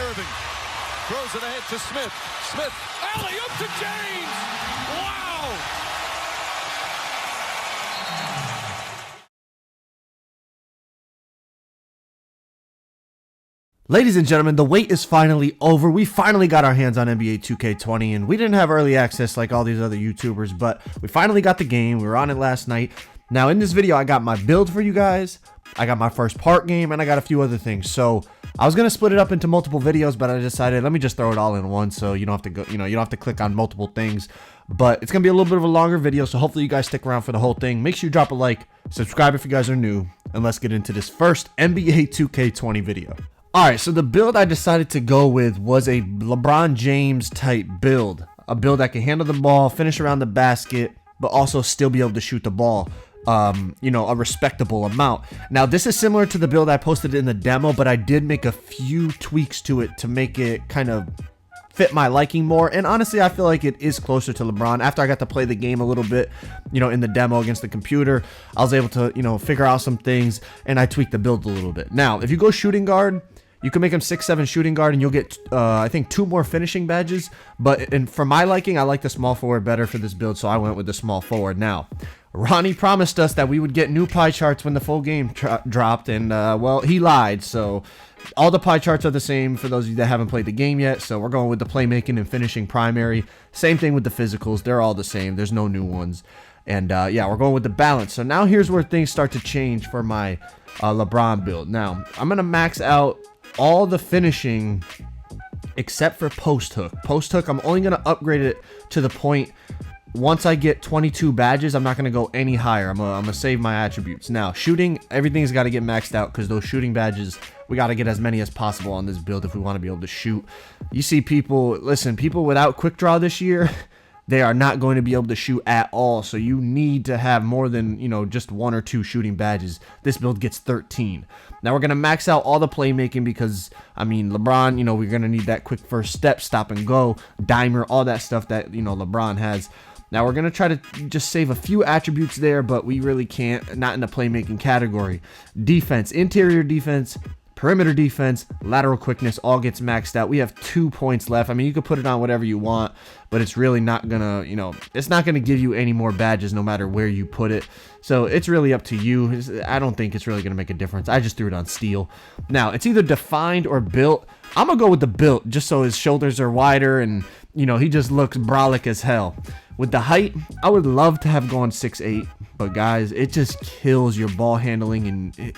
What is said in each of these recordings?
Irving throws it ahead to Smith. Smith, alley-oop to James. Wow! Ladies and gentlemen, the wait is finally over. We finally got our hands on NBA 2K20, and we didn't have early access like all these other YouTubers, but we finally got the game. We were on it last night. Now, in this video, I got my build for you guys. I got my first park game, and I got a few other things. So I was gonna split it up into multiple videos, but I decided let me just throw it all in one, so you don't have to go. You don't have to click on multiple things. But it's gonna be a little bit of a longer video, so hopefully you guys stick around for the whole thing. Make sure you drop a like, subscribe if you guys are new, and let's get into this first NBA 2K20 video. Alright, so the build I decided to go with was a LeBron James type build. A build that can handle the ball, finish around the basket, but also still be able to shoot the ball, a respectable amount. Now, this is similar to the build I posted in the demo, but I did make a few tweaks to it to make it kind of fit my liking more. And honestly, I feel like it is closer to LeBron. After I got to play the game a little bit, in the demo against the computer, I was able to, figure out some things, and I tweaked the build a little bit. Now, if you go shooting guard, you can make him 6'7" shooting guard, and you'll get, I think, 2 more finishing badges. But for my liking, I like the small forward better for this build, so I went with the small forward. Now, Ronnie promised us that we would get new pie charts when the full game dropped, and, well, he lied. So all the pie charts are the same for those of you that haven't played the game yet. So we're going with the playmaking and finishing primary. Same thing with the physicals. They're all the same. There's no new ones. And, yeah, we're going with the balance. So now here's where things start to change for my LeBron build. Now, I'm going to max out all the finishing except for post hook. Post hook, I'm only going to upgrade it to the point once I get 22 badges. I'm not going to go any higher. I'm gonna save my attributes. Now, shooting, everything's got to get maxed out because those shooting badges, we got to get as many as possible on this build if we want to be able to shoot. You see people, listen, people without quick draw this year, they are not going to be able to shoot at all. So you need to have more than, just 1 or 2 shooting badges. This build gets 13. Now we're going to max out all the playmaking because, LeBron, we're going to need that quick first step, stop and go, dimer, all that stuff that, LeBron has. Now we're going to try to just save a few attributes there, but we really can't, not in the playmaking category. Defense, interior defense, perimeter defense, lateral quickness, all gets maxed out. We have 2 points left. You could put it on whatever you want, but it's really not gonna, it's not gonna give you any more badges no matter where you put it. So it's really up to you. I don't think it's really gonna make a difference. I just threw it on steel. Now, it's either defined or built. I'm gonna go with the built just so his shoulders are wider and, he just looks brolic as hell. With the height, I would love to have gone 6'8", but guys, it just kills your ball handling and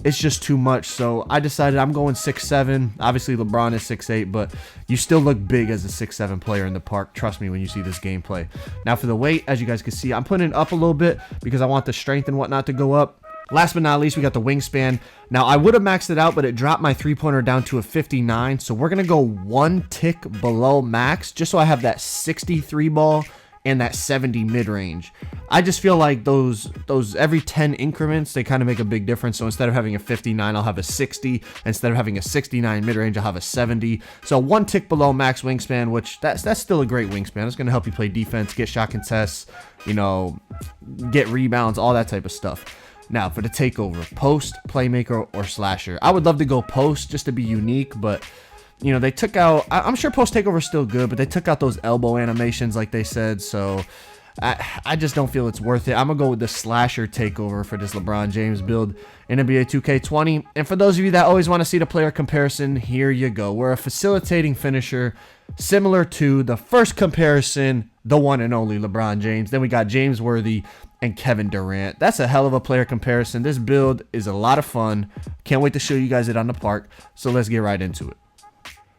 it's just too much. So I decided I'm going 6'7". Obviously, LeBron is 6'8", but you still look big as a 6'7" player in the park. Trust me when you see this gameplay. Now for the weight, as you guys can see, I'm putting it up a little bit because I want the strength and whatnot to go up. Last but not least, we got the wingspan. Now, I would have maxed it out, but it dropped my three-pointer down to a 59. So we're going to go 1 tick below max just so I have that 63 ball and that 70 mid-range. I just feel like those every 10 increments, they kind of make a big difference. So instead of having a 59, I'll have a 60. Instead of having a 69 mid-range, I'll have a 70. So 1 tick below max wingspan, which that's still a great wingspan. It's going to help you play defense, get shot contests, get rebounds, all that type of stuff. Now, for the takeover, post, playmaker, or slasher. I would love to go post just to be unique, but they took out, I'm sure post takeover is still good, but they took out those elbow animations like they said, so I just don't feel it's worth it. I'm going to go with the slasher takeover for this LeBron James build in NBA 2K20. And for those of you that always want to see the player comparison, here you go. We're a facilitating finisher, similar to the first comparison, the one and only LeBron James. Then we got James Worthy and Kevin Durant. That's a hell of a player comparison. This build is a lot of fun. Can't wait to show you guys it on the park, so let's get right into it.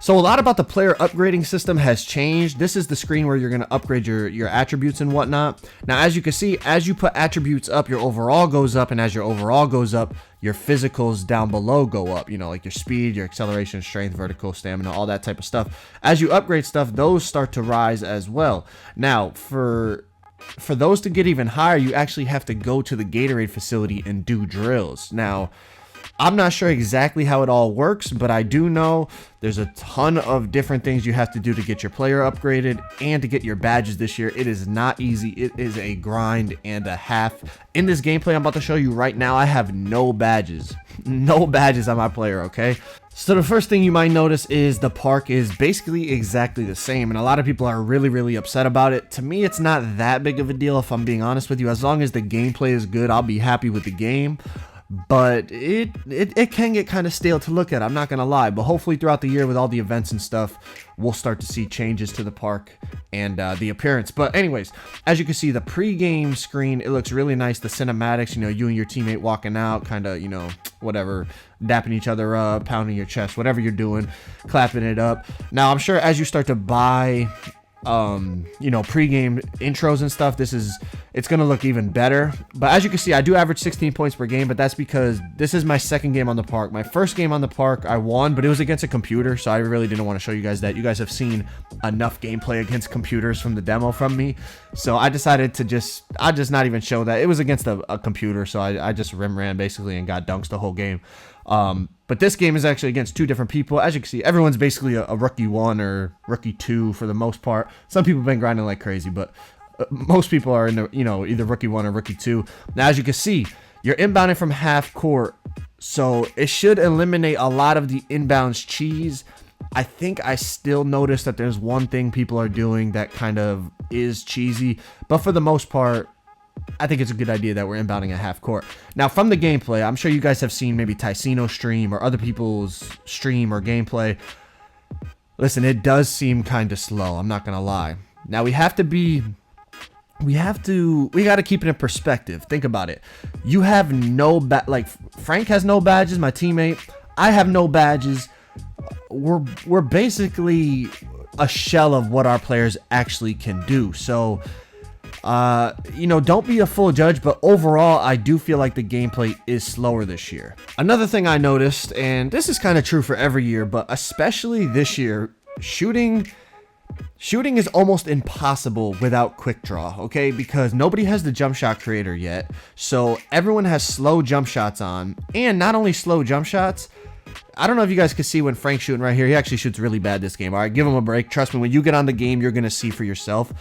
So a lot about the player upgrading system has changed. This is the screen where you're going to upgrade your attributes and whatnot. Now, as you can see, as you put attributes up, your overall goes up, and as your overall goes up, your physicals down below go up, like your speed, your acceleration, strength, vertical, stamina, all that type of stuff. As you upgrade stuff, those start to rise as well. Now, for those to get even higher, you actually have to go to the Gatorade facility and do drills. Now, I'm not sure exactly how it all works, but I do know there's a ton of different things you have to do to get your player upgraded and to get your badges this year. It is not easy. It is a grind and a half. In this gameplay I'm about to show you right now, I have no badges. No badges on my player, okay? So the first thing you might notice is the park is basically exactly the same, and a lot of people are really upset about it. To me, it's not that big of a deal, if I'm being honest with you. As long as the gameplay is good, I'll be happy with the game. But it can get kind of stale to look at, I'm not gonna lie. But hopefully throughout the year with all the events and stuff, we'll start to see changes to the park and the appearance. But anyways, as you can see, the pre-game screen, it looks really nice. The cinematics, you know, you and your teammate walking out, kind of, you know, whatever, dapping each other up, pounding your chest, whatever you're doing, clapping it up. Now I'm sure as you start to buy you know, pre-game intros and stuff, it's gonna look even better. But as you can see, I do average 16 points per game, but that's because this is my second game on the park. My first game on the park I won, but it was against a computer, so I really didn't want to show you guys that. You guys have seen enough gameplay against computers from the demo from me, so I decided to just not even show that. It was against a computer, so I just ran basically and got dunks the whole game. But this game is actually against two different people. As you can see, everyone's basically a rookie 1 or rookie 2 for the most part. Some people have been grinding like crazy, but most people are in the, you know, either rookie 1 or rookie 2. Now, as you can see, you're inbounding from half court, so it should eliminate a lot of the inbounds cheese. I think I still notice that there's one thing people are doing that kind of is cheesy, but for the most part, I think it's a good idea that we're inbounding at half court. Now, from the gameplay, I'm sure you guys have seen maybe Ticino's stream or other people's stream or gameplay. Listen, it does seem kind of slow, I'm not gonna lie. Now, we got to keep it in perspective. Think about it. You have no like Frank has no badges, my teammate. I have no badges. We're basically a shell of what our players actually can do. So you know, don't be a full judge, but overall, I do feel like the gameplay is slower this year. Another thing I noticed, and this is kind of true for every year, but especially this year, shooting is almost impossible without quick draw, okay? Because nobody has the jump shot creator yet, so everyone has slow jump shots on, and not only slow jump shots, I don't know if you guys can see when Frank's shooting right here. He actually shoots really bad this game. All right, give him a break. Trust me, when you get on the game, you're going to see for yourself.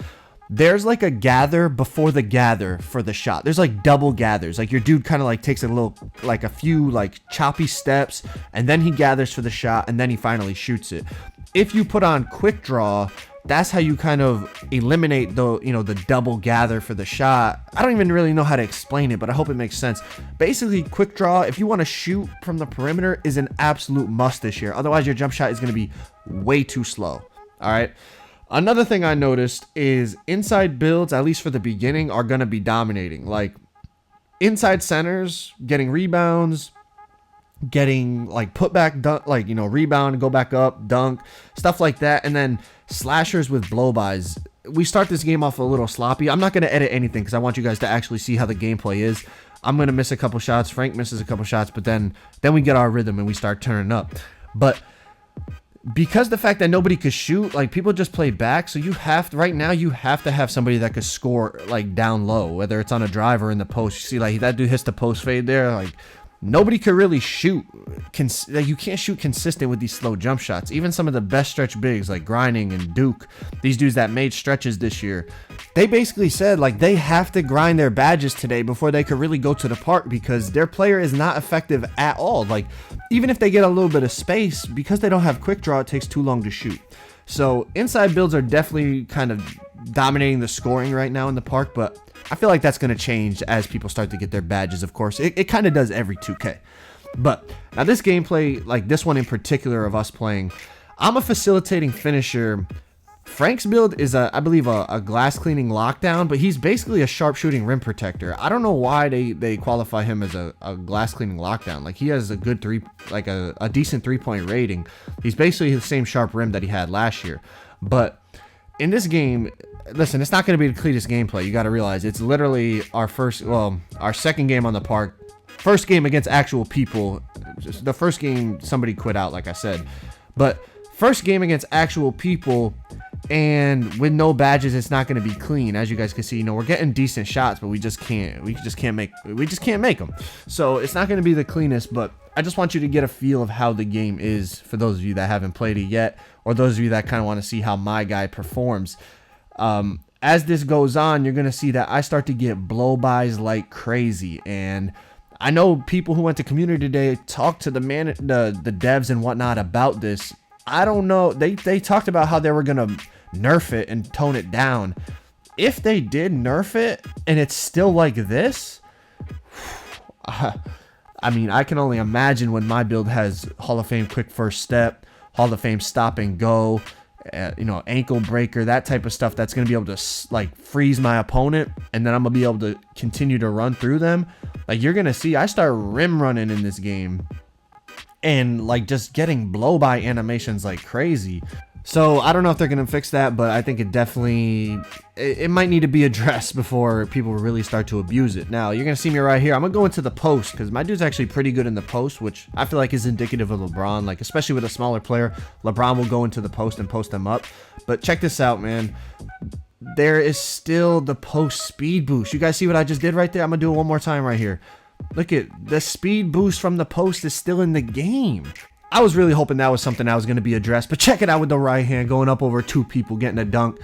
There's like a gather before the gather for the shot. There's like double gathers. Like your dude kind of like takes a little, like a few like choppy steps, and then he gathers for the shot, and then he finally shoots it. If you put on quick draw, that's how you kind of eliminate the, you know, the double gather for the shot. I don't even really know how to explain it, but I hope it makes sense. Basically, quick draw, if you want to shoot from the perimeter, is an absolute must this year. Otherwise, your jump shot is going to be way too slow. All right. Another thing I noticed is inside builds, at least for the beginning, are going to be dominating. Like inside centers, getting rebounds, getting like put back, dunk, like, you know, rebound, go back up, dunk, stuff like that. And then slashers with blow-bys. We start this game off a little sloppy. I'm not going to edit anything because I want you guys to actually see how the gameplay is. I'm going to miss a couple shots. Frank misses a couple shots, but then we get our rhythm and we start turning up. But because the fact that nobody could shoot, like people just play back, so you have to, right now you have to have somebody that could score like down low, whether it's on a drive or in the post. You see like that dude hits the post fade there, like nobody could really shoot. You can't shoot consistent with these slow jump shots. Even some of the best stretch bigs like Grinding and Duke, these dudes that made stretches this year, they basically said like they have to grind their badges today before they could really go to the park because their player is not effective at all. Like even if they get a little bit of space, because they don't have quick draw, it takes too long to shoot. So inside builds are definitely kind of dominating the scoring right now in the park, but I feel like that's going to change as people start to get their badges, of course. It kind of does every 2K. But now this gameplay, like this one in particular of us playing, I'm a facilitating finisher. Frank's build is, I believe, a glass cleaning lockdown, but he's basically a sharpshooting rim protector. I don't know why they qualify him as a glass cleaning lockdown. Like he has a good a decent 3-point rating. He's basically the same sharp rim that he had last year. But in this game, listen, it's not going to be the cleanest gameplay. You got to realize it's literally our second game on the park. First game against actual people. The first game somebody quit out, like I said. But first game against actual people, and with no badges, it's not going to be clean. As you guys can see, you know, we're getting decent shots, but we just can't make them. So it's not going to be the cleanest, but I just want you to get a feel of how the game is for those of you that haven't played it yet, or those of you that kind of want to see how my guy performs. As this goes on, you're going to see that I start to get blow-bys like crazy, and I know people who went to community day talked to the devs and whatnot about this. I don't know. They talked about how they were gonna nerf it and tone it down. If they did nerf it and it's still like this, I mean, I can only imagine when my build has Hall of Fame quick first step, Hall of Fame stop and go, you know, ankle breaker, that type of stuff that's going to be able to like freeze my opponent, and then I'm going to be able to continue to run through them. Like, you're going to see I start rim running in this game and like just getting blow by animations like crazy. So I don't know if they're going to fix that, but I think it definitely, it might need to be addressed before people really start to abuse it. Now, you're going to see me right here. I'm going to go into the post because my dude's actually pretty good in the post, which I feel like is indicative of LeBron. Like, especially with a smaller player, LeBron will go into the post and post them up. But check this out, man. There is still the post speed boost. You guys see what I just did right there? I'm going to do it one more time right here. Look at the speed boost from the post is still in the game. I was really hoping that was something that was going to be addressed, but check it out with the right hand going up over 2 people, getting a dunk.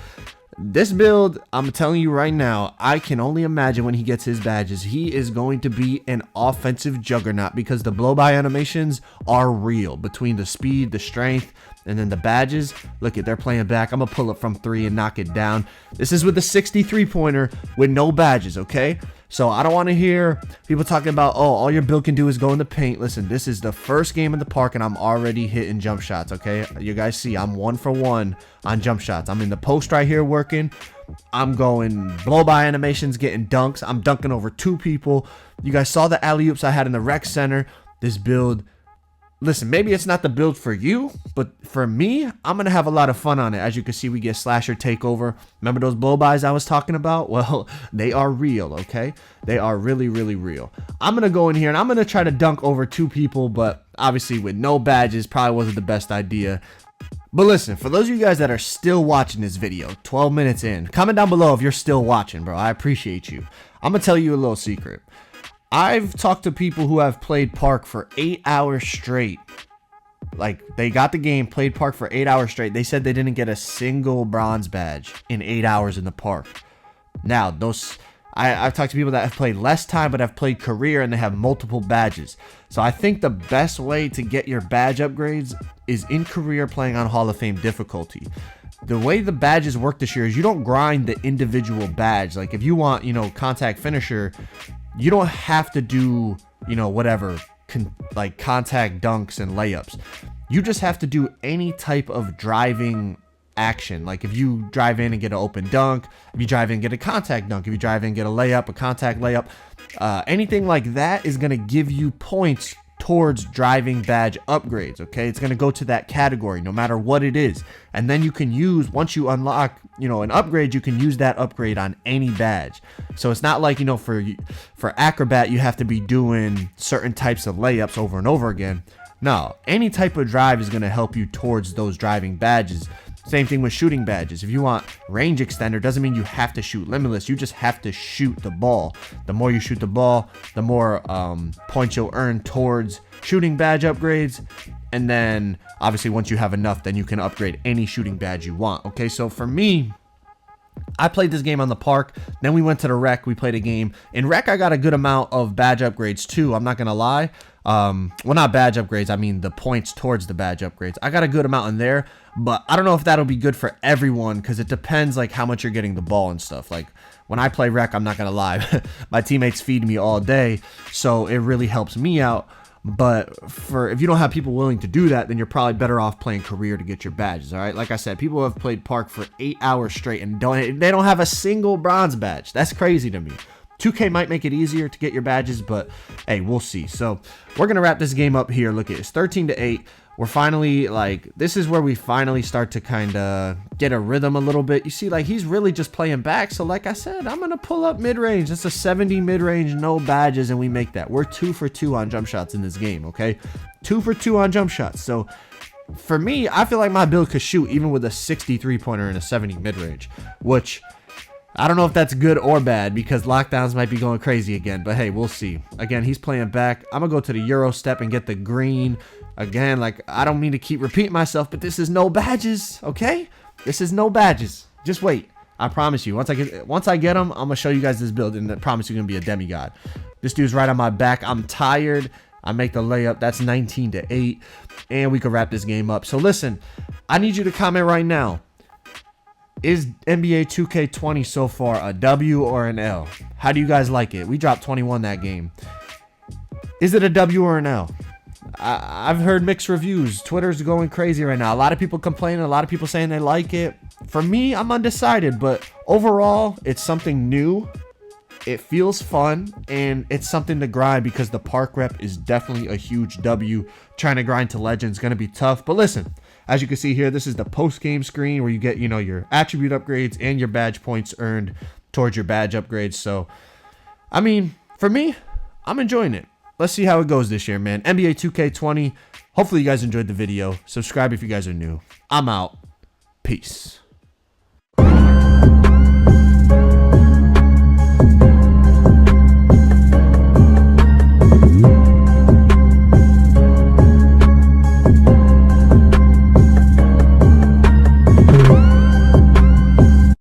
This build, I'm telling you right now, I can only imagine when he gets his badges, he is going to be an offensive juggernaut because the blow-by animations are real. Between the speed, the strength, and then the badges, look at, they're playing back. I'm going to pull up from 3 and knock it down. This is with the 63-pointer with no badges, okay? So I don't want to hear people talking about, oh, all your build can do is go in the paint. Listen, this is the first game in the park and I'm already hitting jump shots, okay? You guys see I'm 1 for 1 on jump shots. I'm in the post right here working. I'm going blow-by animations, getting dunks. I'm dunking over 2 people. You guys saw the alley-oops I had in the rec center. This build, listen, maybe it's not the build for you, but for me, I'm going to have a lot of fun on it. As you can see, we get slasher takeover. Remember those blow-bys I was talking about? Well, they are real, okay? They are really, really real. I'm going to go in here and I'm going to try to dunk over 2 people, but obviously with no badges, probably wasn't the best idea. But listen, for those of you guys that are still watching this video, 12 minutes in, comment down below if you're still watching, bro. I appreciate you. I'm going to tell you a little secret. I've talked to people who have played Park for 8 hours straight. Like, they got the game, played Park for 8 hours straight. They said they didn't get a single bronze badge in 8 hours in the park. Now, I've talked to people that have played less time but have played career and they have multiple badges. So I think the best way to get your badge upgrades is in career playing on Hall of Fame difficulty. The way the badges work this year is you don't grind the individual badge. Like, if you want, you know, contact finisher, you don't have to do, you know, whatever, like contact dunks and layups. You just have to do any type of driving action. Like, if you drive in and get an open dunk, if you drive in and get a contact dunk, if you drive in and get a layup, a contact layup, anything like that is going to give you points towards driving badge upgrades, okay? It's going to go to that category no matter what it is. And then you can use, once you unlock, you know, an upgrade, you can use that upgrade on any badge. So it's not like, you know, for acrobat you have to be doing certain types of layups over and over again. No, any type of drive is going to help you towards those driving badges. Same thing with shooting badges. If you want range extender, doesn't mean you have to shoot limitless. You just have to shoot the ball. The more you shoot the ball, the more points you'll earn towards shooting badge upgrades. And then obviously once you have enough, then you can upgrade any shooting badge you want. Okay, so for me, I played this game on the park, then we went to the rec, we played a game. In rec, I got a good amount of badge upgrades too, I'm not gonna lie. Well, not badge upgrades, I mean the points towards the badge upgrades. I got a good amount in there, but I don't know if that'll be good for everyone because it depends like how much you're getting the ball and stuff. Like, when I play rec, I'm not gonna lie, my teammates feed me all day, so it really helps me out. But if you don't have people willing to do that, then you're probably better off playing career to get your badges. All right, like I said, people have played Park for 8 hours straight and they don't have a single bronze badge. That's crazy to me. 2K might make it easier to get your badges, but hey, we'll see. So we're gonna wrap this game up here. Look, it's 13-8. We're finally, like, this is where we finally start to kind of get a rhythm a little bit. You see, like, he's really just playing back. So like I said, I'm gonna pull up mid-range. It's a 70 mid-range, no badges, and we make that. We're 2 for 2 on jump shots in this game, okay? 2 for 2 on jump shots. So for me, I feel like my build could shoot even with a 63-pointer and a 70 mid-range, which I don't know if that's good or bad because lockdowns might be going crazy again, but hey, we'll see. Again, he's playing back. I'm gonna go to the Euro step and get the green. Again, like, I don't mean to keep repeating myself, but this is no badges, okay? This is no badges. Just wait. I promise you. Once I get them, I'm gonna show you guys this build, and I promise you're gonna be a demigod. This dude's right on my back. I'm tired. I make the layup. That's 19-8. And we could wrap this game up. So listen, I need you to comment right now. Is NBA 2K20 so far a W or an L? How do you guys like it? We dropped 21 that game. Is it a W or an L? I've heard mixed reviews. Twitter's going crazy right now. A lot of people complaining. A lot of people saying they like it. For me, I'm undecided. But overall, it's something new. It feels fun. And it's something to grind because the park rep is definitely a huge W. Trying to grind to legend is going to be tough. But listen. As you can see here, this is the post-game screen where you get, you know, your attribute upgrades and your badge points earned towards your badge upgrades. So, I mean, for me, I'm enjoying it. Let's see how it goes this year, man. NBA 2K20. Hopefully you guys enjoyed the video. Subscribe if you guys are new. I'm out. Peace.